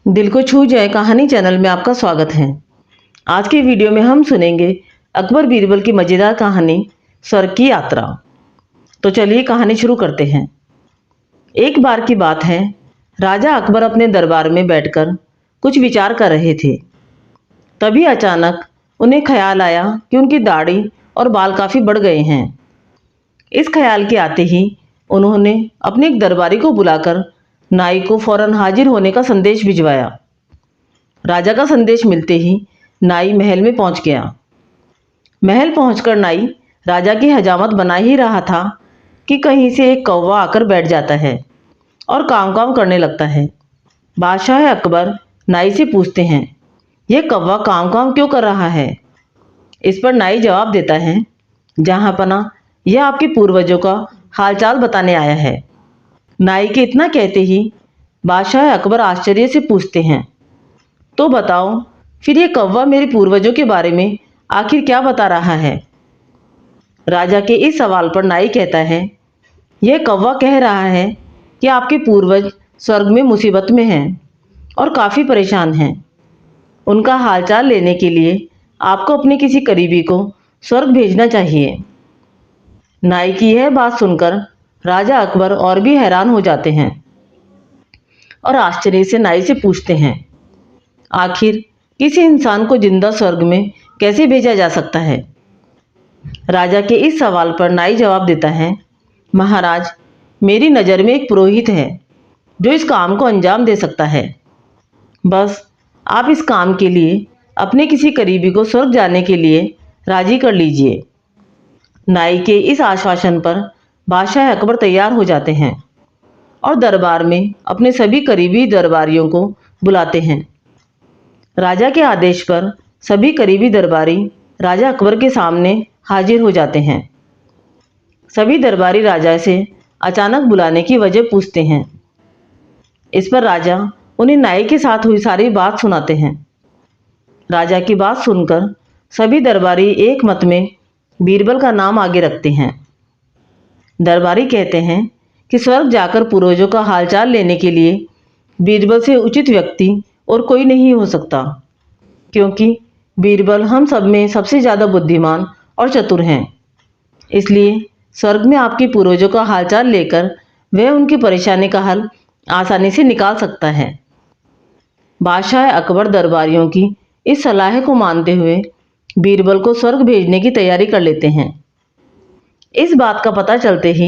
दिल को छू जाए कहानी चैनल में आपका स्वागत है। आज के वीडियो में हम सुनेंगे अकबर बीरबल की मज़ेदार कहानी स्वर्ग की यात्रा। तो चलिए कहानी शुरू करते हैं। एक बार की बात है, राजा अकबर अपने दरबार में बैठकर कुछ विचार कर रहे थे। तभी अचानक उन्हें ख्याल आया कि उनकी दाढ़ी और बाल काफ़ी बढ़ गए हैं। इस ख्याल के आते ही उन्होंने अपने एक दरबारी को बुलाकर नाई को फौरन हाजिर होने का संदेश भिजवाया। राजा का संदेश मिलते ही नाई महल में पहुंच गया। महल पहुंचकर नाई राजा की हजामत बना ही रहा था कि कहीं से एक कौवा आकर बैठ जाता है और काम काम करने लगता है। बादशाह अकबर नाई से पूछते हैं, यह कौवा काम काम क्यों कर रहा है? इस पर नाई जवाब देता है, जहां पना यह आपके पूर्वजों का हालचाल बताने आया है। नाई के इतना कहते ही बादशाह अकबर आश्चर्य से पूछते हैं, तो बताओ फिर ये कौवा मेरे पूर्वजों के बारे में आखिर क्या बता रहा है? राजा के इस सवाल पर नाई कहता है, यह कौवा कह रहा है कि आपके पूर्वज स्वर्ग में मुसीबत में हैं और काफ़ी परेशान हैं। उनका हालचाल लेने के लिए आपको अपने किसी करीबी को स्वर्ग भेजना चाहिए। नाई की यह बात सुनकर राजा अकबर और भी हैरान हो जाते हैं और आश्चर्य से नाई से पूछते हैं, आखिर किसी इंसान को जिंदा स्वर्ग में कैसे भेजा जा सकता है? राजा के इस सवाल पर नाई जवाब देता है, महाराज, मेरी नज़र में एक पुरोहित है जो इस काम को अंजाम दे सकता है। बस आप इस काम के लिए अपने किसी करीबी को स्वर्ग जाने के लिए राजी कर लीजिए। नाई के इस आश्वासन पर बादशाह अकबर तैयार हो जाते हैं और दरबार में अपने सभी करीबी दरबारियों को बुलाते हैं। राजा के आदेश पर सभी करीबी दरबारी राजा अकबर के सामने हाजिर हो जाते हैं। सभी दरबारी राजा से अचानक बुलाने की वजह पूछते हैं। इस पर राजा उन्हें नाई के साथ हुई सारी बात सुनाते हैं। राजा की बात सुनकर सभी दरबारी एक मत में बीरबल का नाम आगे रखते हैं। दरबारी कहते हैं कि स्वर्ग जाकर पूर्वजों का हालचाल लेने के लिए बीरबल से उचित व्यक्ति और कोई नहीं हो सकता, क्योंकि बीरबल हम सब में सबसे ज़्यादा बुद्धिमान और चतुर हैं। इसलिए स्वर्ग में आपके पूर्वजों का हालचाल लेकर वह उनकी परेशानी का हल आसानी से निकाल सकता है। बादशाह अकबर दरबारियों की इस सलाह को मानते हुए बीरबल को स्वर्ग भेजने की तैयारी कर लेते हैं। इस बात का पता चलते ही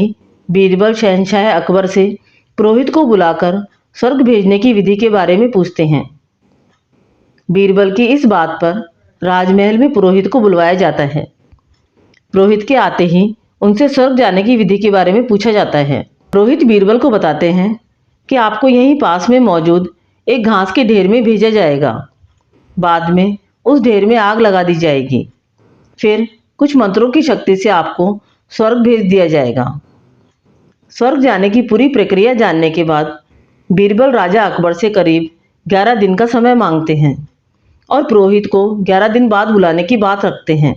बीरबल शहंशाह अकबर से पुरोहित को बुलाकर स्वर्ग भेजने की विधि के बारे में पूछते हैं। बीरबल की इस बात पर राजमहल में पुरोहित को बुलवाया जाता है। पुरोहित के आते ही उनसे स्वर्ग जाने की विधि के बारे में पूछा जाता है। पुरोहित बीरबल को बताते हैं कि आपको यहीं पास में मौजूद एक घास के ढेर में भेजा जाएगा। बाद में उस ढेर में आग लगा दी जाएगी। फिर कुछ मंत्रों की शक्ति से आपको स्वर्ग भेज दिया जाएगा। स्वर्ग जाने की पूरी प्रक्रिया जानने के बाद बीरबल राजा अकबर से करीब 11 दिन का समय मांगते हैं और पुरोहित को 11 दिन बाद बुलाने की बात रखते हैं।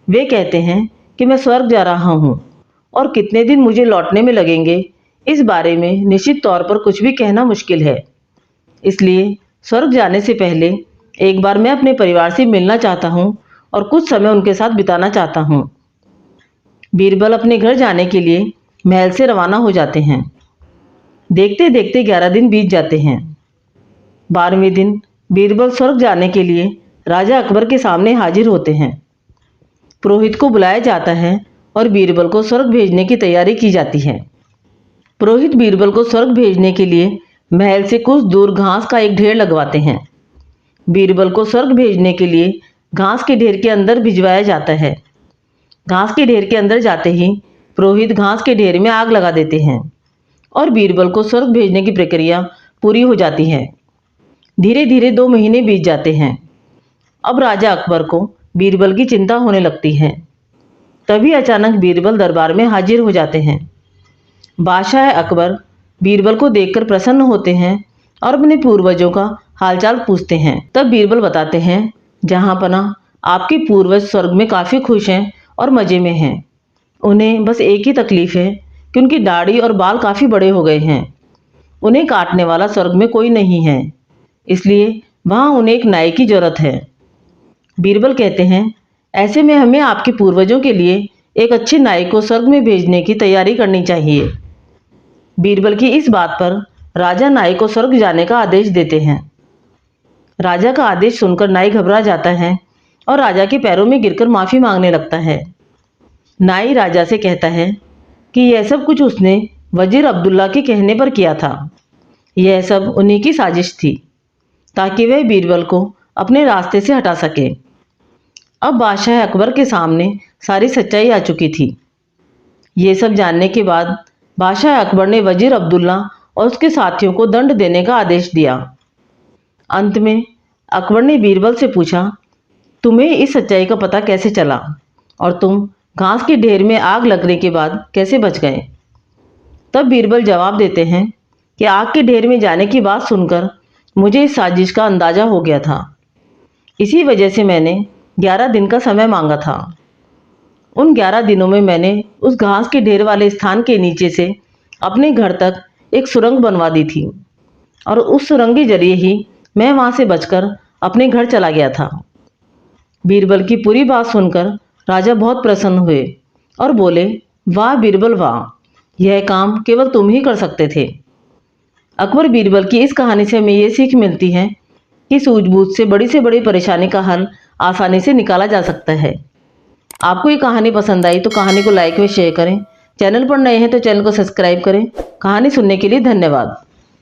वे कहते हैं कि मैं स्वर्ग जा रहा हूँ और कितने दिन मुझे लौटने में लगेंगे, इस बारे में निश्चित तौर पर कुछ भी कहना मुश्किल है। इसलिए स्वर्ग जाने से पहले एक बार मैं अपने परिवार से मिलना चाहता हूँ और कुछ समय उनके साथ बिताना चाहता हूँ। बीरबल अपने घर जाने के लिए महल से रवाना हो जाते हैं। देखते देखते 11 दिन बीत जाते हैं। 12वें दिन बीरबल स्वर्ग जाने के लिए राजा अकबर के सामने हाजिर होते हैं। पुरोहित को बुलाया जाता है और बीरबल को स्वर्ग भेजने की तैयारी की जाती है। पुरोहित बीरबल को स्वर्ग भेजने के लिए महल से कुछ दूर घास का एक ढेर लगवाते हैं। बीरबल को स्वर्ग भेजने के लिए घास के ढेर के अंदर भिजवाया जाता है। घास के ढेर के अंदर जाते ही पुरोहित घास के ढेर में आग लगा देते हैं और बीरबल को स्वर्ग भेजने की प्रक्रिया पूरी हो जाती है। धीरे धीरे 2 महीने बीत जाते हैं। अब राजा अकबर को बीरबल की चिंता होने लगती है। तभी अचानक बीरबल दरबार में हाजिर हो जाते हैं। बादशाह अकबर बीरबल को देखकर प्रसन्न होते हैं और अपने पूर्वजों का हालचाल पूछते हैं। तब बीरबल बताते हैं, जहाँ पना आपके पूर्वज स्वर्ग में काफ़ी खुश हैं और मज़े में हैं। उन्हें बस एक ही तकलीफ़ है कि उनकी दाढ़ी और बाल काफ़ी बड़े हो गए हैं। उन्हें काटने वाला स्वर्ग में कोई नहीं है। इसलिए वहाँ उन्हें एक नाई की जरूरत है। बीरबल कहते हैं, ऐसे में हमें आपके पूर्वजों के लिए एक अच्छे नाई को स्वर्ग में भेजने की तैयारी करनी चाहिए। बीरबल की इस बात पर राजा नाई को स्वर्ग जाने का आदेश देते हैं। राजा का आदेश सुनकर नाई घबरा जाता है और राजा के पैरों में गिरकर माफी मांगने लगता है। नाई राजा से कहता है कि यह सब कुछ उसने वजीर अब्दुल्ला के कहने पर किया था। यह सब उन्हीं की साजिश थी ताकि वह बीरबल को अपने रास्ते से हटा सके। अब बादशाह अकबर के सामने सारी सच्चाई आ चुकी थी। ये सब जानने के बाद बादशाह अकबर ने वजीर अब्दुल्ला और उसके साथियों को दंड देने का आदेश दिया। अंत में अकबर ने बीरबल से पूछा, तुम्हें इस सच्चाई का पता कैसे चला और तुम घास के ढेर में आग लगने के बाद कैसे बच गए? तब बीरबल जवाब देते हैं कि आग के ढेर में जाने की बात सुनकर मुझे इस साजिश का अंदाजा हो गया था। इसी वजह से मैंने 11 दिन का समय मांगा था। उन 11 दिनों में मैंने उस घास के ढेर वाले स्थान के नीचे से अपने घर तक एक सुरंग बनवा दी थी और उस सुरंग के जरिए ही मैं वहां से बचकर अपने घर चला गया था। बीरबल की पूरी बात सुनकर राजा बहुत प्रसन्न हुए और बोले, वाह बीरबल वाह, यह काम केवल तुम ही कर सकते थे। अकबर बीरबल की इस कहानी से हमें ये सीख मिलती है कि सूझबूझ से बड़ी परेशानी का हल आसानी से निकाला जा सकता है। आपको ये कहानी पसंद आई तो कहानी को लाइक व शेयर करें। चैनल पर नए हैं तो चैनल को सब्सक्राइब करें। कहानी सुनने के लिए धन्यवाद।